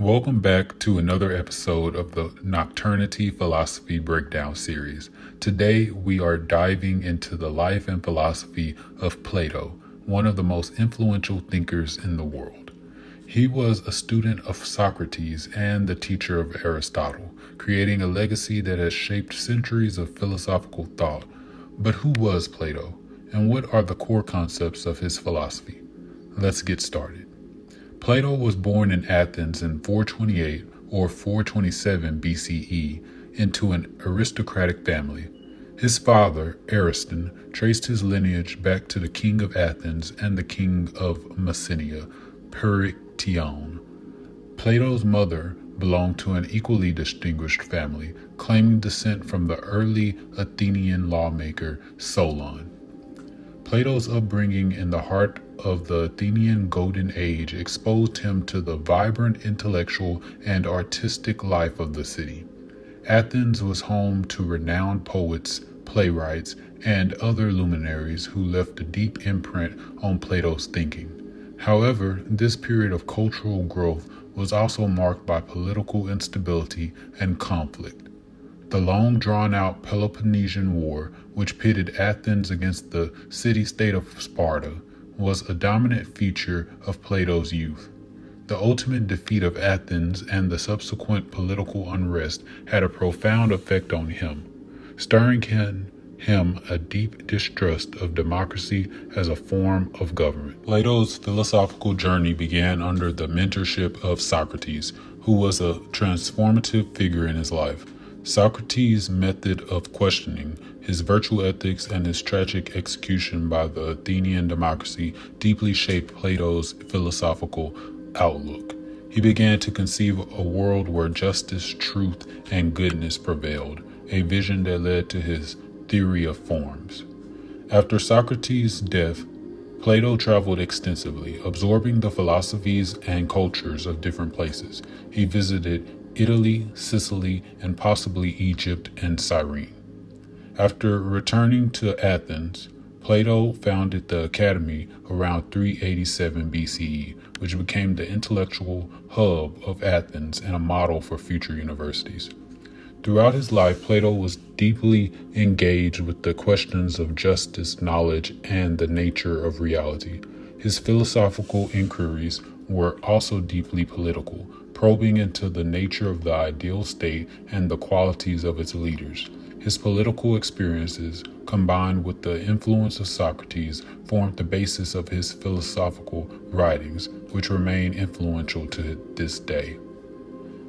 Welcome back to another episode of the Nocturnity Philosophy Breakdown series. Today we are diving into the life and philosophy of Plato, one of the most influential thinkers in the world. He was a student of Socrates and the teacher of Aristotle, creating a legacy that has shaped centuries of philosophical thought. But who was Plato, and what are the core concepts of his philosophy? Let's get started. Plato was born in Athens in 428 or 427 BCE into an aristocratic family. His father, Ariston, traced his lineage back to the king of Athens and the king of Messenia, Perictione. Plato's mother belonged to an equally distinguished family, claiming descent from the early Athenian lawmaker Solon. Plato's upbringing in the heart of the Athenian Golden Age exposed him to the vibrant intellectual and artistic life of the city. Athens was home to renowned poets, playwrights, and other luminaries who left a deep imprint on Plato's thinking. However, this period of cultural growth was also marked by political instability and conflict. The long drawn-out Peloponnesian War, which pitted Athens against the city-state of Sparta, was a dominant feature of Plato's youth. The ultimate defeat of Athens and the subsequent political unrest had a profound effect on him, stirring in him a deep distrust of democracy as a form of government. Plato's philosophical journey began under the mentorship of Socrates, who was a transformative figure in his life. Socrates' method of questioning, his virtue ethics, and his tragic execution by the Athenian democracy deeply shaped Plato's philosophical outlook. He began to conceive a world where justice, truth, and goodness prevailed, a vision that led to his theory of forms. After Socrates' death, Plato traveled extensively, absorbing the philosophies and cultures of different places. He visited Italy, Sicily, and possibly Egypt and Cyrene. After returning to Athens, Plato founded the Academy around 387 BCE, which became the intellectual hub of Athens and a model for future universities. Throughout his life, Plato was deeply engaged with the questions of justice, knowledge, and the nature of reality. His philosophical inquiries were also deeply political, probing into the nature of the ideal state and the qualities of its leaders. His political experiences, combined with the influence of Socrates, formed the basis of his philosophical writings, which remain influential to this day.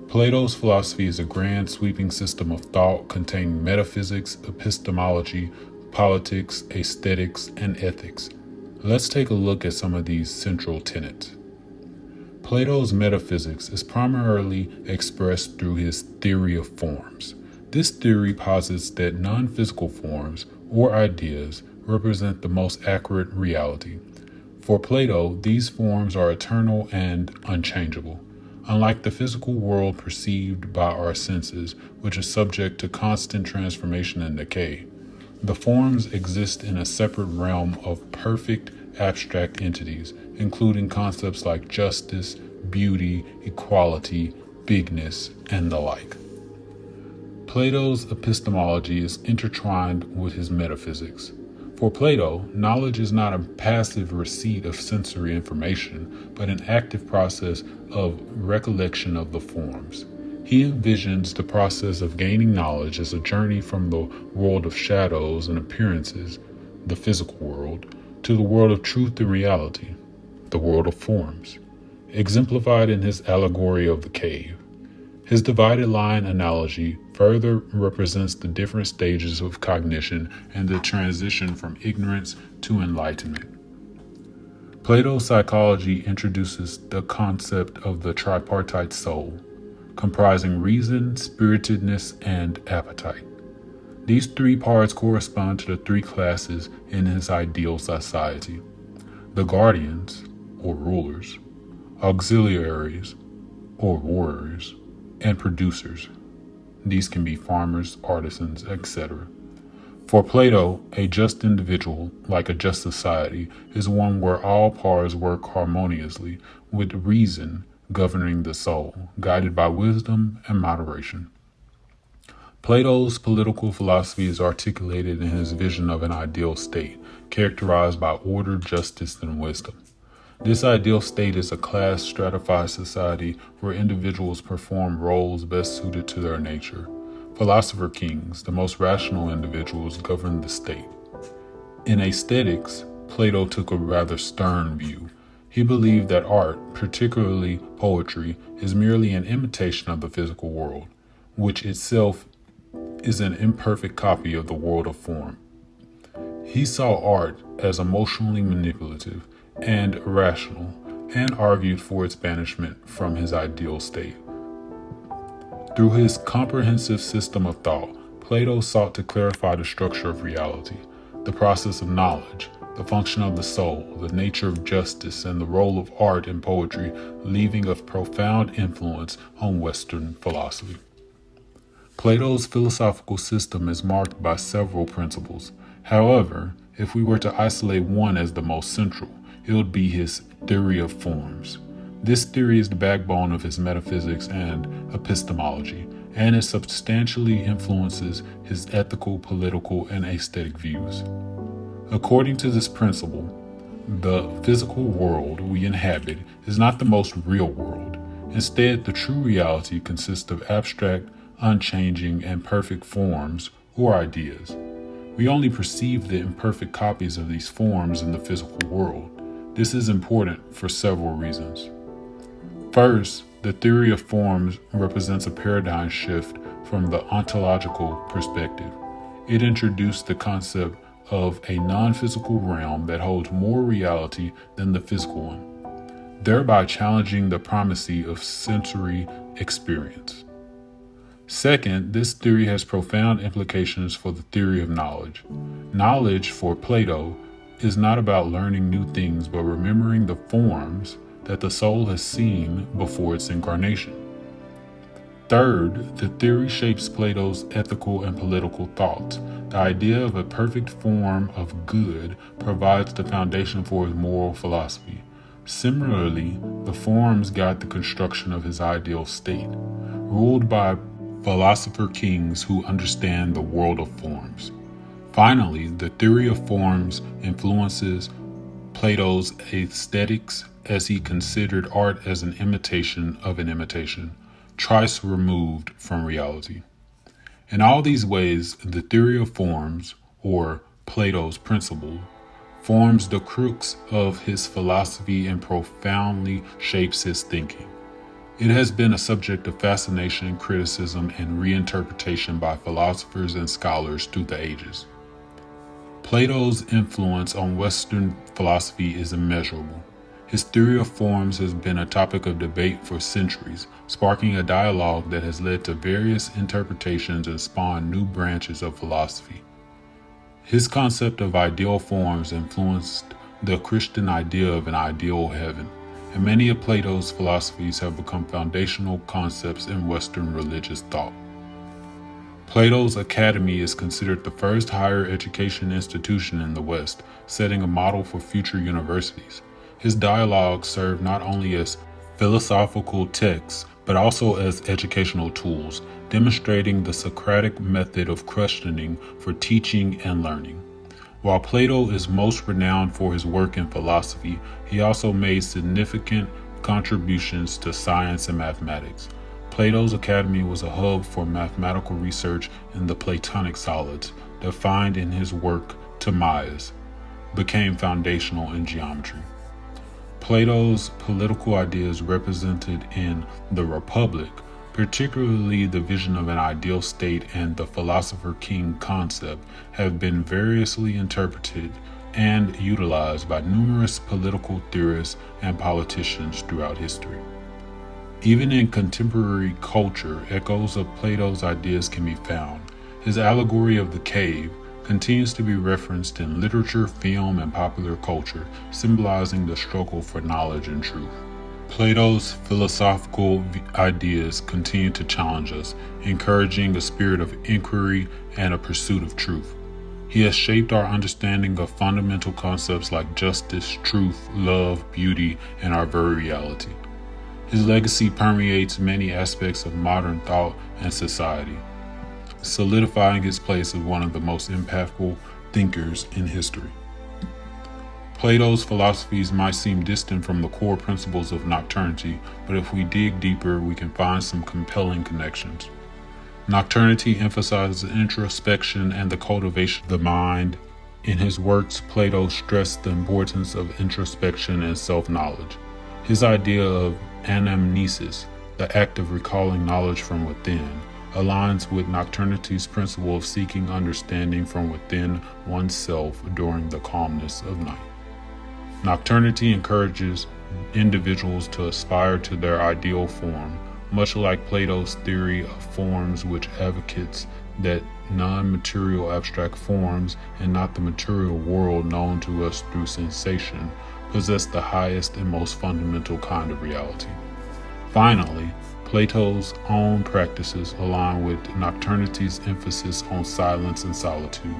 Plato's philosophy is a grand, sweeping system of thought containing metaphysics, epistemology, politics, aesthetics, and ethics. Let's take a look at some of these central tenets. Plato's metaphysics is primarily expressed through his theory of forms. This theory posits that non-physical forms, or ideas, represent the most accurate reality. For Plato, these forms are eternal and unchangeable, unlike the physical world perceived by our senses, which is subject to constant transformation and decay. The forms exist in a separate realm of perfect abstract entities, including concepts like justice, beauty, equality, bigness, and the like. Plato's epistemology is intertwined with his metaphysics. For Plato, knowledge is not a passive receipt of sensory information, but an active process of recollection of the forms. He envisions the process of gaining knowledge as a journey from the world of shadows and appearances, the physical world, to the world of truth and reality, the world of forms, exemplified in his allegory of the cave. His divided line analogy further represents the different stages of cognition and the transition from ignorance to enlightenment. Plato's psychology introduces the concept of the tripartite soul, comprising reason, spiritedness, and appetite. These three parts correspond to the three classes in his ideal society: the guardians, or rulers, auxiliaries, or warriors, and producers. These can be farmers, artisans, etc. For Plato, a just individual, like a just society, is one where all parts work harmoniously, with reason governing the soul, guided by wisdom and moderation. Plato's political philosophy is articulated in his vision of an ideal state, characterized by order, justice, and wisdom. This ideal state is a class stratified society where individuals perform roles best suited to their nature. Philosopher kings, the most rational individuals, govern the state. In aesthetics, Plato took a rather stern view. He believed that art, particularly poetry, is merely an imitation of the physical world, which itself is an imperfect copy of the world of form. He saw art as emotionally manipulative and irrational, and argued for its banishment from his ideal state. Through his comprehensive system of thought, Plato sought to clarify the structure of reality, the process of knowledge, the function of the soul, the nature of justice, and the role of art and poetry, leaving a profound influence on Western philosophy. Plato's philosophical system is marked by several principles. However, if we were to isolate one as the most central, it would be his theory of forms. This theory is the backbone of his metaphysics and epistemology, and it substantially influences his ethical, political, and aesthetic views. According to this principle, the physical world we inhabit is not the most real world. Instead, the true reality consists of abstract, unchanging, and perfect forms or ideas. We only perceive the imperfect copies of these forms in the physical world. This is important for several reasons. First, the theory of forms represents a paradigm shift from the ontological perspective. It introduced the concept of a non-physical realm that holds more reality than the physical one, thereby challenging the primacy of sensory experience. Second, this theory has profound implications for the theory of knowledge. Knowledge, for Plato, is not about learning new things, but remembering the forms that the soul has seen before its incarnation. Third, the theory shapes Plato's ethical and political thoughts. The idea of a perfect form of good provides the foundation for his moral philosophy. Similarly, the forms guide the construction of his ideal state, ruled by philosopher kings who understand the world of forms. Finally, the theory of forms influences Plato's aesthetics as he considered art as an imitation of an imitation, twice removed from reality. In all these ways, the theory of forms, or Plato's principle, forms the crux of his philosophy and profoundly shapes his thinking. It has been a subject of fascination, criticism, and reinterpretation by philosophers and scholars through the ages. Plato's influence on Western philosophy is immeasurable. His theory of forms has been a topic of debate for centuries, sparking a dialogue that has led to various interpretations and spawned new branches of philosophy. His concept of ideal forms influenced the Christian idea of an ideal heaven, and many of Plato's philosophies have become foundational concepts in Western religious thought. Plato's Academy is considered the first higher education institution in the West, setting a model for future universities. His dialogues serve not only as philosophical texts, but also as educational tools, demonstrating the Socratic method of questioning for teaching and learning. While Plato is most renowned for his work in philosophy, he also made significant contributions to science and mathematics. Plato's Academy was a hub for mathematical research in the Platonic solids, defined in his work Timaeus, became foundational in geometry. Plato's political ideas represented in the Republic, particularly the vision of an ideal state and the philosopher-king concept, have been variously interpreted and utilized by numerous political theorists and politicians throughout history. Even in contemporary culture, echoes of Plato's ideas can be found. His allegory of the cave continues to be referenced in literature, film, and popular culture, symbolizing the struggle for knowledge and truth. Plato's philosophical ideas continue to challenge us, encouraging a spirit of inquiry and a pursuit of truth. He has shaped our understanding of fundamental concepts like justice, truth, love, beauty, and our very reality. His legacy permeates many aspects of modern thought and society, solidifying his place as one of the most impactful thinkers in history. Plato's philosophies might seem distant from the core principles of nocturnity, but if we dig deeper, we can find some compelling connections. Nocturnity emphasizes introspection and the cultivation of the mind. In his works, Plato stressed the importance of introspection and self-knowledge. His idea of anamnesis, the act of recalling knowledge from within, aligns with nocturnity's principle of seeking understanding from within oneself during the calmness of night. Nocturnity encourages individuals to aspire to their ideal form, much like Plato's theory of forms, which advocates that non-material abstract forms, and not the material world known to us through sensation, possess the highest and most fundamental kind of reality. Finally, Plato's own practices align with nocturnity's emphasis on silence and solitude.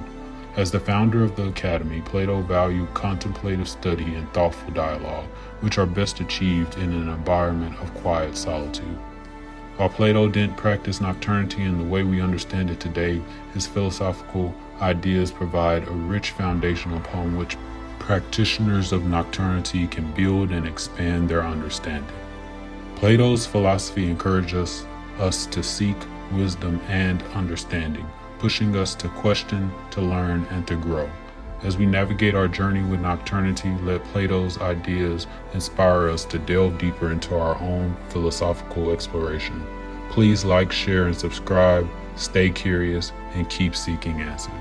As the founder of the Academy, Plato valued contemplative study and thoughtful dialogue, which are best achieved in an environment of quiet solitude. While Plato didn't practice nocturnity in the way we understand it today, his philosophical ideas provide a rich foundation upon which practitioners of nocturnity can build and expand their understanding. Plato's philosophy encourages us to seek wisdom and understanding, pushing us to question, to learn, and to grow. As we navigate our journey with nocturnity, let Plato's ideas inspire us to delve deeper into our own philosophical exploration. Please like, share, and subscribe. Stay curious and keep seeking answers.